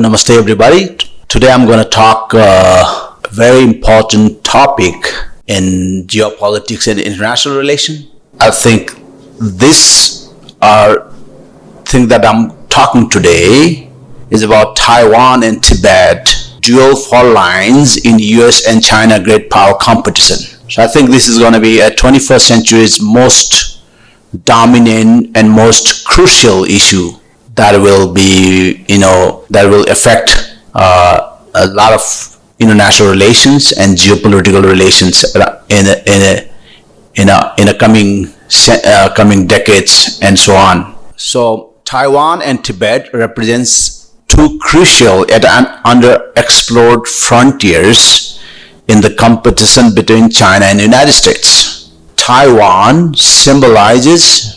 Namaste everybody. Today I'm going to talk a very important topic in geopolitics and international relations. I think this thing that I'm talking today is about Taiwan and Tibet, dual fault lines in US and China great power competition. So I think this is going to be a 21st century's most dominant and most crucial issue that will be, that will affect a lot of international relations and geopolitical relations in a coming decades and so on. So Taiwan and Tibet represents two crucial and underexplored frontiers in the competition between China and the United States. Taiwan symbolizes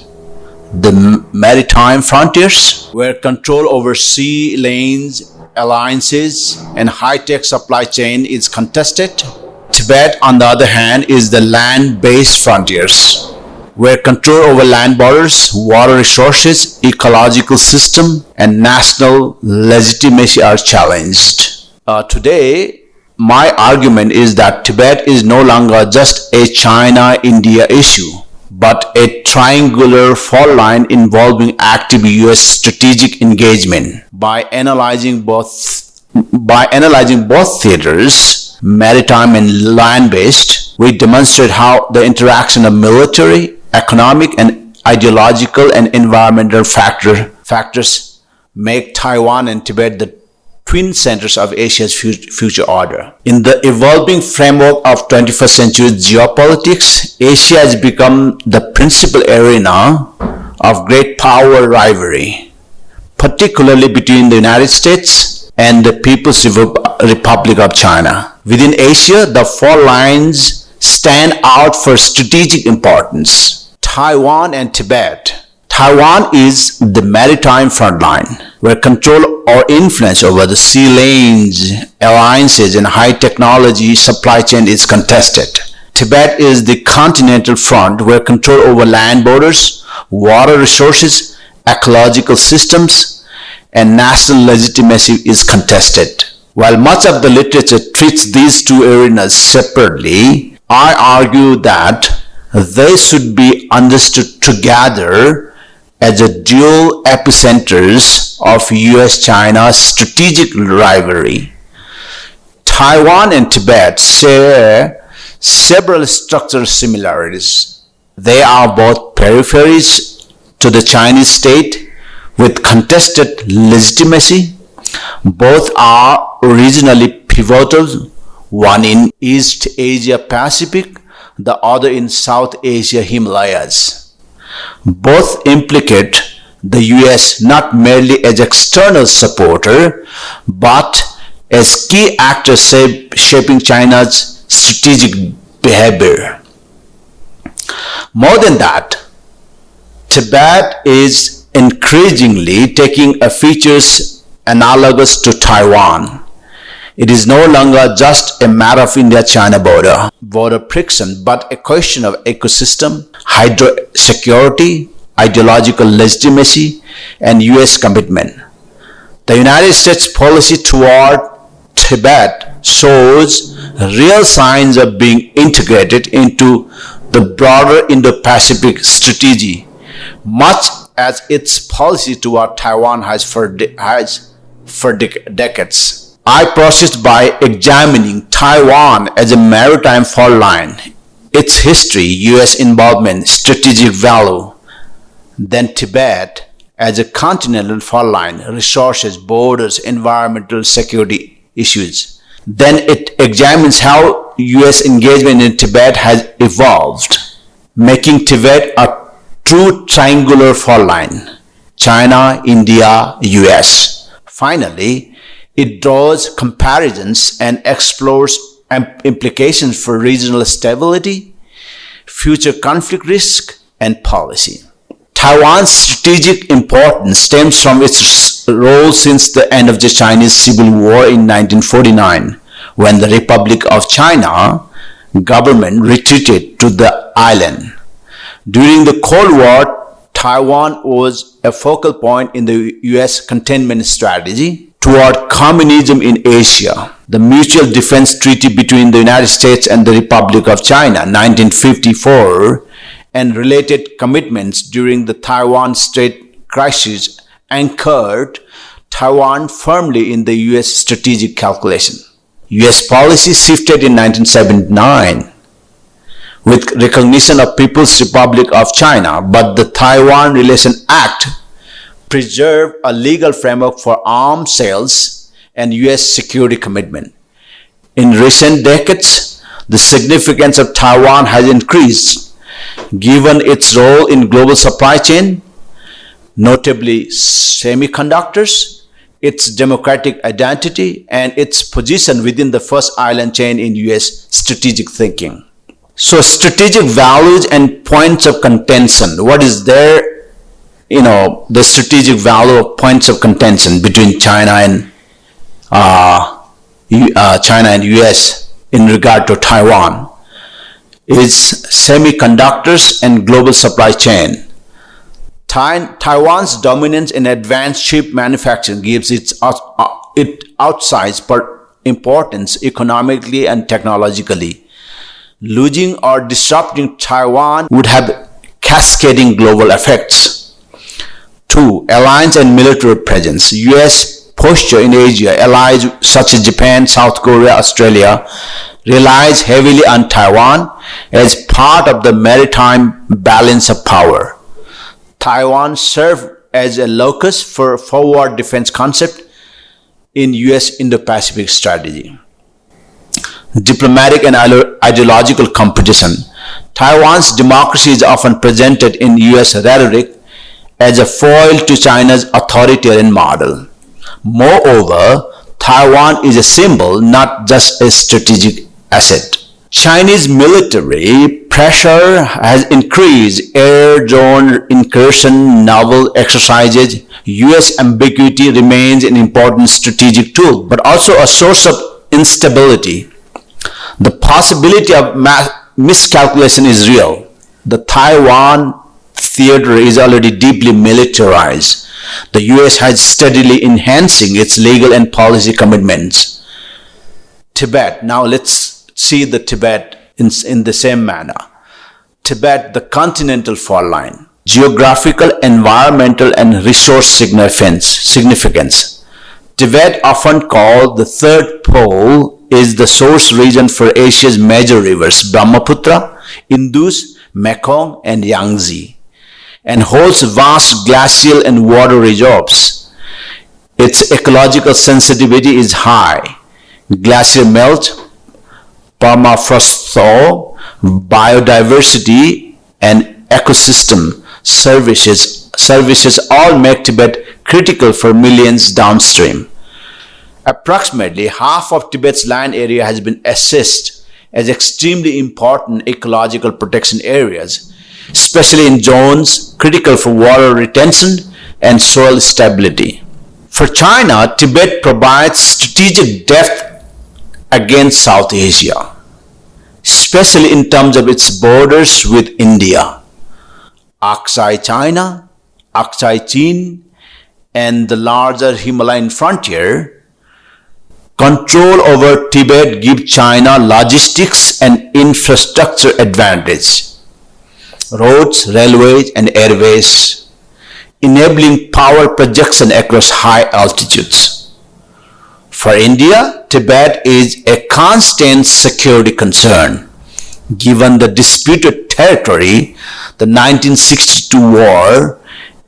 the maritime frontiers, where control over sea lanes, alliances, and high-tech supply chain is contested. Tibet, on the other hand, is the land-based frontiers, where control over land borders, water resources, ecological system, and national legitimacy are challenged. Today, my argument is that Tibet is no longer just a China-India issue, but a triangular fault line involving active US strategic engagement. By analyzing both theaters, maritime and land-based, we demonstrate how the interaction of military, economic, and ideological and environmental factors make Taiwan and Tibet the twin centers of Asia's future order. In the evolving framework of 21st century geopolitics, Asia has become the principal arena of great power rivalry, particularly between the United States and the People's Republic of China. Within Asia, the fault lines stand out for strategic importance. Taiwan and Tibet. Taiwan is the maritime front line, where control or influence over the sea lanes, alliances, and high technology supply chain is contested. Tibet is the continental front, where control over land borders, water resources, ecological systems, and national legitimacy is contested. While much of the literature treats these two arenas separately, I argue that they should be understood together as a dual epicenters of US-China strategic rivalry. Taiwan and Tibet share several structural similarities. They are both peripheries to the Chinese state with contested legitimacy. Both are regionally pivotal, one in East Asia Pacific, the other in South Asia Himalayas. Both implicate the US not merely as external supporter, but as key actors shaping China's strategic behavior. More than that, Tibet is increasingly taking features analogous to Taiwan. It is no longer just a matter of India-China border friction, but a question of ecosystem, hydro-security, ideological legitimacy, and US commitment. The United States policy toward Tibet shows real signs of being integrated into the broader Indo-Pacific strategy, much as its policy toward Taiwan has for decades. I proceed by examining Taiwan as a maritime fault line, its history, US involvement, strategic value, then Tibet as a continental fault line, resources, borders, environmental security issues. Then it examines how US engagement in Tibet has evolved, making Tibet a true triangular fault line, China, India, US. Finally, it draws comparisons and explores implications for regional stability, future conflict risk, and policy. Taiwan's strategic importance stems from its role since the end of the Chinese Civil War in 1949, when the Republic of China government retreated to the island. During the Cold War, Taiwan was a focal point in the US containment strategy. toward communism in Asia. The Mutual Defense Treaty between the United States and the Republic of China, 1954, and related commitments during the Taiwan Strait crisis anchored Taiwan firmly in the U.S. strategic calculation. U.S. policy shifted in 1979 with recognition of People's Republic of China, but the Taiwan Relation Act preserved a legal framework for arms sales and U.S. security commitment. In recent decades, the significance of Taiwan has increased, given its role in global supply chain, notably semiconductors, its democratic identity, and its position within the first island chain in U.S. strategic thinking. So strategic values and points of contention. What is there, the strategic value of points of contention between China and US in regard to Taiwan is semiconductors and global supply chain. Taiwan's dominance in advanced chip manufacturing gives it outsized importance economically and technologically. Losing or disrupting Taiwan would have cascading global effects. 2. Alliance and military presence. U.S. posture in Asia, allies such as Japan, South Korea, Australia, relies heavily on Taiwan as part of the maritime balance of power. Taiwan served as a locus for forward defense concept in U.S. Indo-Pacific strategy. Diplomatic and ideological competition. Taiwan's democracy is often presented in U.S. rhetoric as a foil to China's authoritarian model. Moreover, Taiwan is a symbol, not just a strategic asset. Chinese military pressure has increased, air zone incursion, naval exercises. U.S. ambiguity remains an important strategic tool, but also a source of instability. The possibility of miscalculation is real. The Taiwan theater is already deeply militarized. The U.S. has steadily enhancing its legal and policy commitments. Tibet. Now let's see the Tibet in the same manner. Tibet, the continental fault line. Geographical, environmental, and resource significance. Tibet, often called the third pole, is the source region for Asia's major rivers, Brahmaputra, Indus, Mekong, and Yangtze, and holds vast glacial and water reserves. Its ecological sensitivity is high. Glacier melt, permafrost thaw, biodiversity, and ecosystem services all make Tibet critical for millions downstream. Approximately half of Tibet's land area has been assessed as extremely important ecological protection areas, especially in zones critical for water retention and soil stability. For China, Tibet provides strategic depth against South Asia, especially in terms of its borders with India, Aksai China, Aksai Chin, and the larger Himalayan frontier. Control over Tibet gives China logistics and infrastructure advantage, roads, railways, and airways, enabling power projection across high altitudes. For India, Tibet is a constant security concern, given the disputed territory, the 1962 war,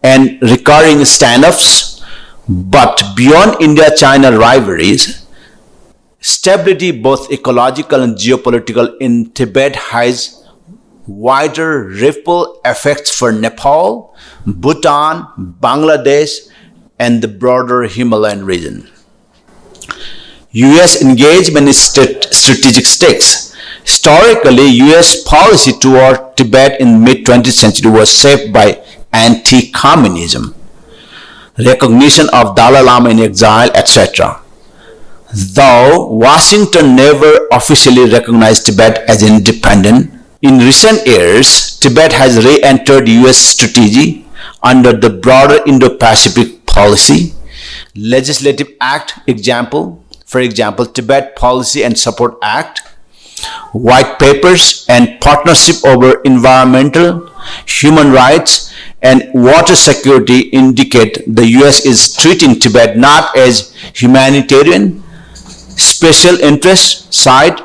and recurring standoffs. But beyond India-China rivalries, stability, both ecological and geopolitical, in Tibet has wider ripple effects for Nepal, Bhutan, Bangladesh, and the broader Himalayan region. U.S. engagement in strategic stakes. Historically, U.S. policy toward Tibet in mid-20th century was shaped by anti-communism, recognition of Dalai Lama in exile, etc. Though Washington never officially recognized Tibet as independent, in recent years, Tibet has re-entered U.S. strategy under the broader Indo-Pacific policy, Legislative Act, for example, Tibet Policy and Support Act, white papers and partnership over environmental, human rights, and water security indicate the US is treating Tibet not as humanitarian, special interest side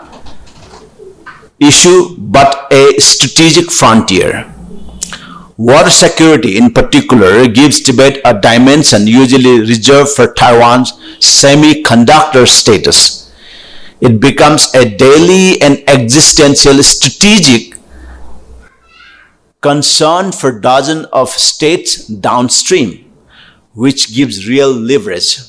issue, but a strategic frontier. Water security in particular gives Tibet a dimension usually reserved for Taiwan's semiconductor status. It becomes a daily and existential strategic concern for dozens of states downstream, which gives real leverage.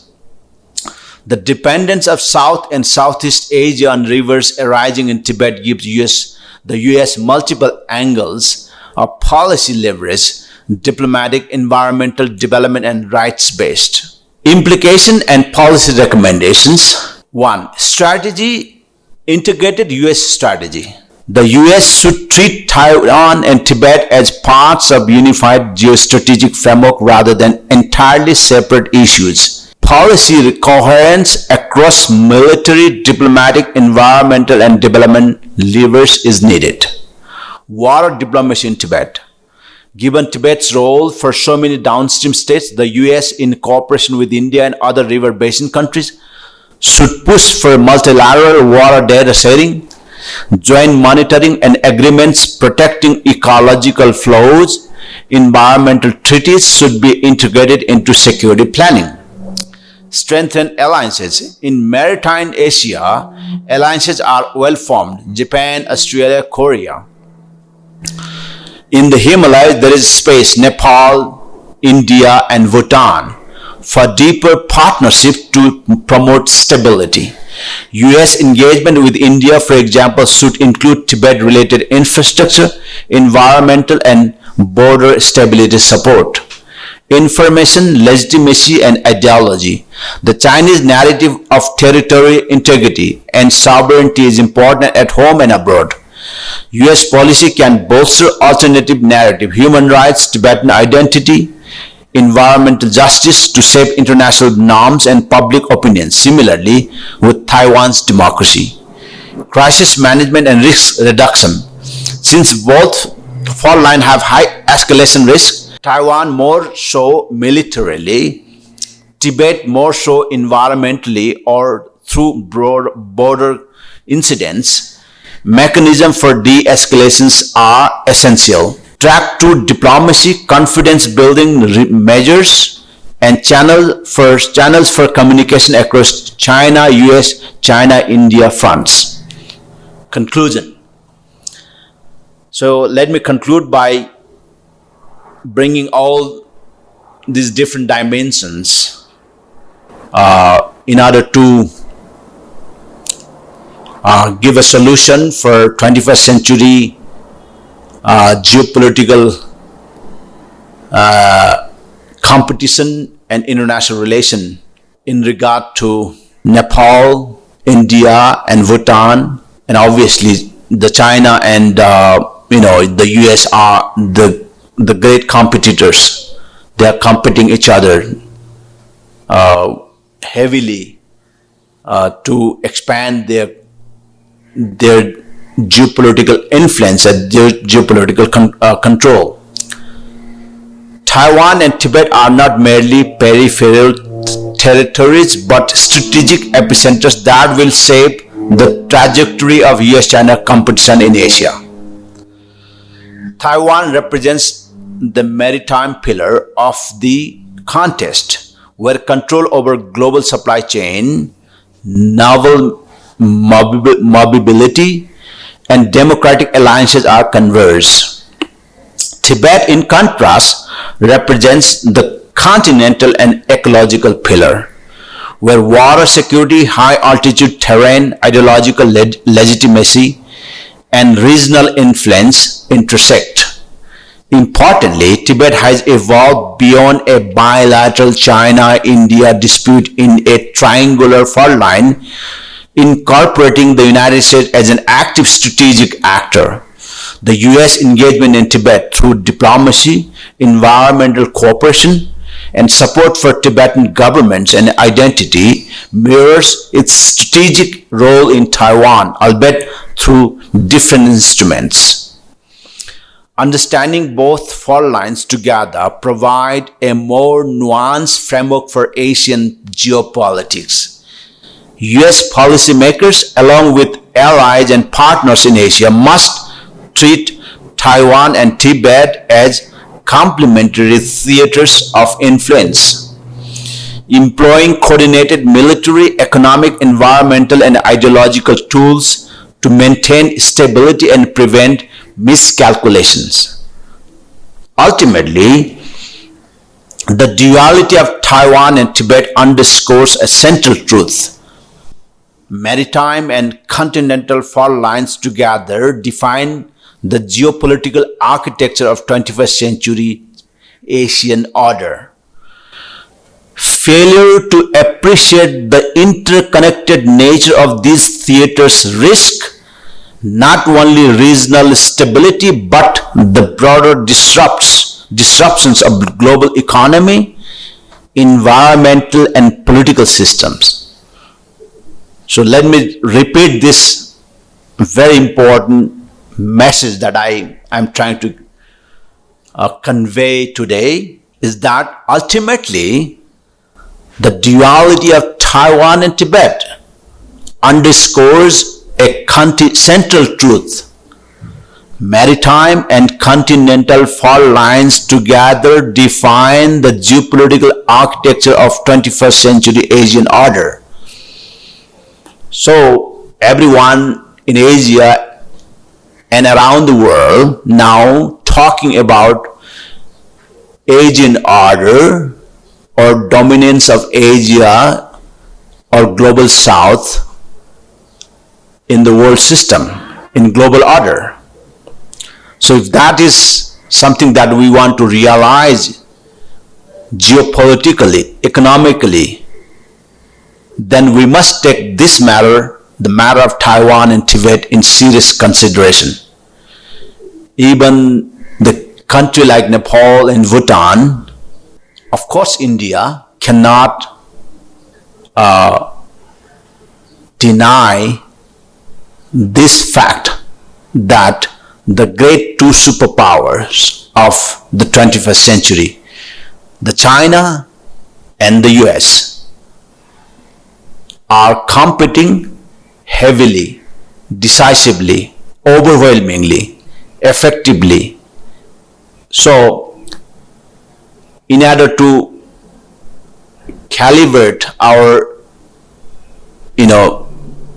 The dependence of South and Southeast Asia on rivers arising in Tibet gives the US multiple angles of policy leverage, diplomatic, environmental, development, and rights-based. Implication and policy recommendations. 1. Strategy, integrated US strategy. The US should treat Taiwan and Tibet as parts of unified geostrategic framework rather than entirely separate issues. Policy coherence across military, diplomatic, environmental, and development levers is needed. Water diplomacy in Tibet. Given Tibet's role for so many downstream states, the US, in cooperation with India and other river basin countries, should push for multilateral water data sharing, joint monitoring, and agreements protecting ecological flows. Environmental treaties should be integrated into security planning. Strengthen alliances. In maritime Asia, alliances are well formed: Japan, Australia, Korea. In the Himalayas, there is space: Nepal, India, and Bhutan for deeper partnership to promote stability. US engagement with India, for example, should include Tibet-related infrastructure, environmental, and border stability support. Information, legitimacy, and ideology. The Chinese narrative of territorial integrity and sovereignty is important at home and abroad. US policy can bolster alternative narrative, human rights, Tibetan identity, environmental justice to shape international norms and public opinion. Similarly, with Taiwan's democracy. Crisis management and risk reduction. Since both fault lines have high escalation risk, Taiwan more so militarily, Tibet more so environmentally or through border incidents, mechanisms for de-escalations are essential. Track 2 diplomacy, confidence building measures, and channels for communication across China, US, China, India fronts. Conclusion. So let me conclude by bringing all these different dimensions in order to give a solution for 21st century geopolitical competition and international relation in regard to Nepal, India, and Bhutan, and obviously the China and the US are the great competitors. They are competing each other heavily to expand their geopolitical influence and geopolitical control. Taiwan and Tibet are not merely peripheral territories but strategic epicenters that will shape the trajectory of US-China competition in Asia. Taiwan represents the maritime pillar of the contest, where control over global supply chain, naval mobility, and democratic alliances are converged. Tibet, in contrast, represents the continental and ecological pillar, where water security, high altitude terrain, ideological legitimacy, and regional influence intersect. Importantly, Tibet has evolved beyond a bilateral China-India dispute in a triangular fault line, incorporating the United States as an active strategic actor. The US engagement in Tibet through diplomacy, environmental cooperation, and support for Tibetan governments and identity mirrors its strategic role in Taiwan, albeit through different instruments. Understanding both fault lines together provide a more nuanced framework for Asian geopolitics. US policymakers, along with allies and partners in Asia, must treat Taiwan and Tibet as complementary theaters of influence, employing coordinated military, economic, environmental, and ideological tools to maintain stability and prevent miscalculations. Ultimately, the duality of Taiwan and Tibet underscores a central truth. Maritime and continental fault lines together define the geopolitical architecture of 21st century Asian order. Failure to appreciate the interconnected nature of these theaters risk not only regional stability but the broader disruptions of global economy, environmental and political systems. So let me repeat this very important message that I'm trying to convey today, is that ultimately the duality of Taiwan and Tibet underscores a central truth. Maritime and continental fault lines together define the geopolitical architecture of 21st century Asian order. So everyone in Asia and around the world now talking about Asian order or dominance of Asia or global South in the world system, in global order. So if that is something that we want to realize geopolitically, economically, then we must take this matter, the matter of Taiwan and Tibet, in serious consideration. Even the country like Nepal and Bhutan, of course India, cannot deny this fact that the great two superpowers of the 21st century, the China and the US, are competing heavily, decisively, overwhelmingly, effectively. So, in order to calibrate our,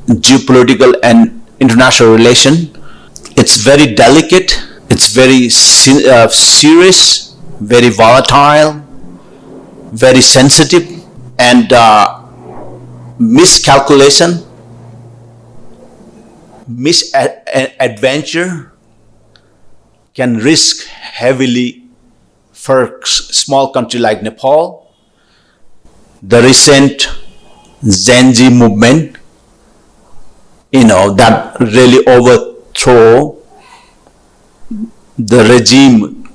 geopolitical and international relation, it's very delicate, it's very serious, very volatile, very sensitive, and miscalculation, misadventure can risk heavily for a small country like Nepal. The recent Zenji movement, that really overthrew the regime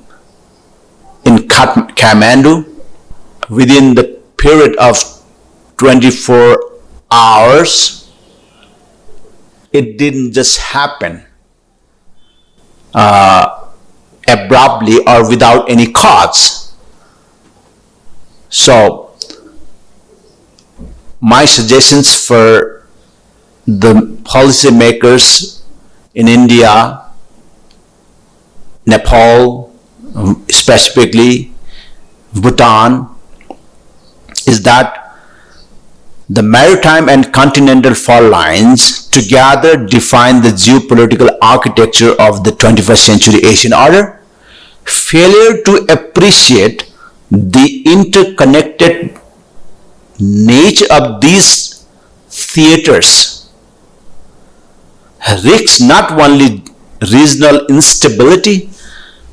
in Kathmandu within the period of 24 hours. It didn't just happen abruptly or without any cause. So my suggestions for the policymakers in India, Nepal, specifically Bhutan, is that the maritime and continental fault lines together define the geopolitical architecture of the 21st century Asian order. Failure to appreciate the interconnected nature of these theaters risks not only regional instability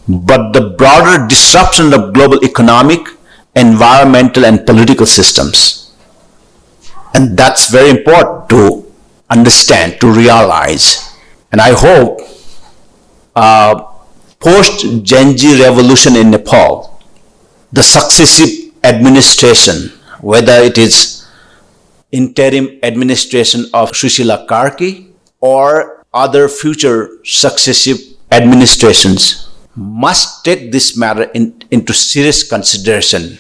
but the broader disruption of global economic, environmental, and political systems. And that's very important to understand, to realize. And I hope post-Genji revolution in Nepal, the successive administration, whether it is interim administration of Sushila Karki or other future successive administrations, must take this matter into serious consideration.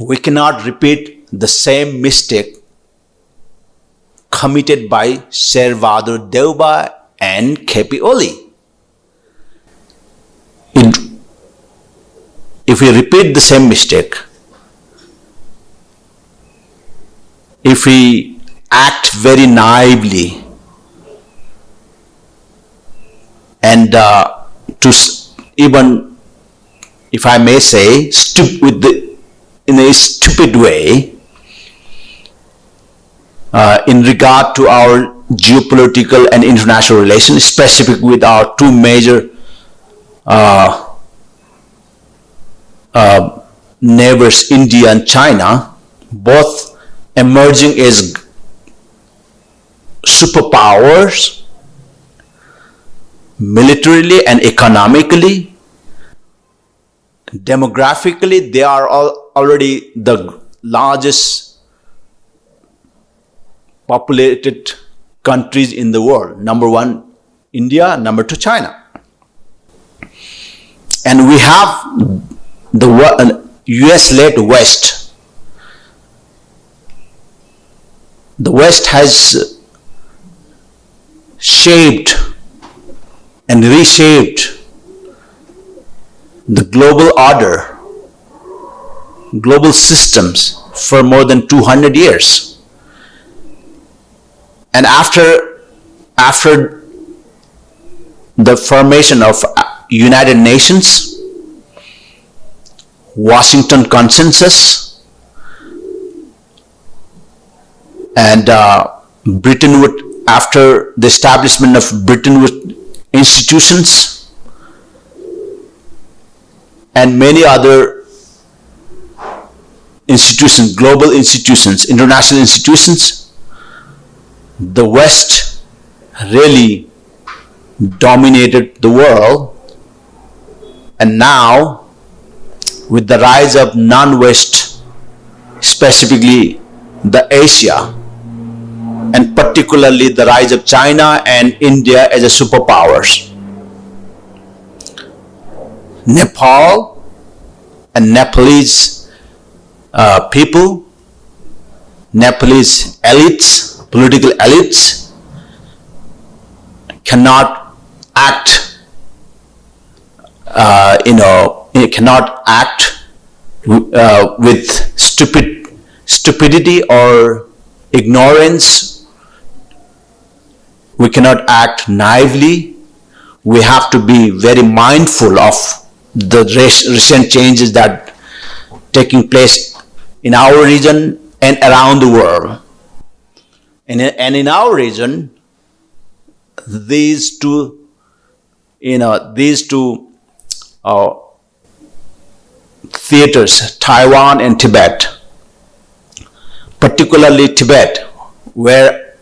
We cannot repeat the same mistake committed by Sherbahadur Deuba and KP Oli. If we repeat the same mistake, if we act very naively and even, if I may say, in a stupid way, in regard to our geopolitical and international relations, specific with our two major neighbors, India and China, both emerging as superpowers, militarily and economically. Demographically, they are already the largest populated countries in the world. Number one, India. Number two, China. And we have the US-led West. The West has shaped and reshaped the global order, global systems for more than 200 years. And after the formation of United Nations, Washington Consensus, and Bretton Woods, after the establishment of Bretton Woods institutions, and many other institutions, global institutions, international institutions, the West really dominated the world. And now, with the rise of non-West, specifically the Asia, and particularly the rise of China and India as a superpowers, Nepal and Nepalese people, Nepalese elites, political elites, cannot act, cannot act with stupidity or ignorance. We cannot act naively. We have to be very mindful of the recent changes that taking place in our region and around the world. And in our region, these two theaters, Taiwan and Tibet, particularly Tibet, where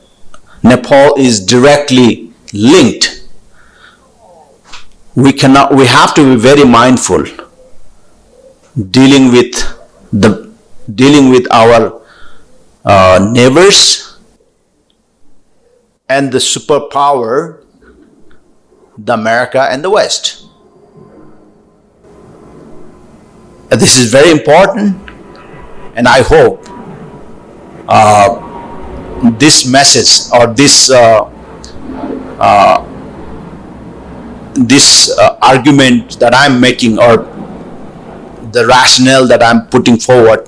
Nepal is directly linked. We have to be very mindful dealing with our neighbors and the superpower, the America and the West. This is very important, and I hope this message or this argument that I'm making, or the rationale that I'm putting forward,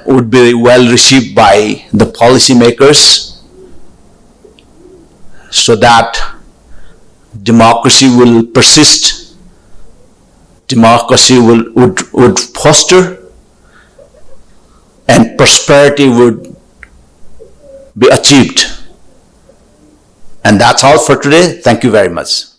would be well received by the policymakers, so that democracy will persist, democracy would foster, and prosperity would be achieved. And that's all for today. Thank you very much.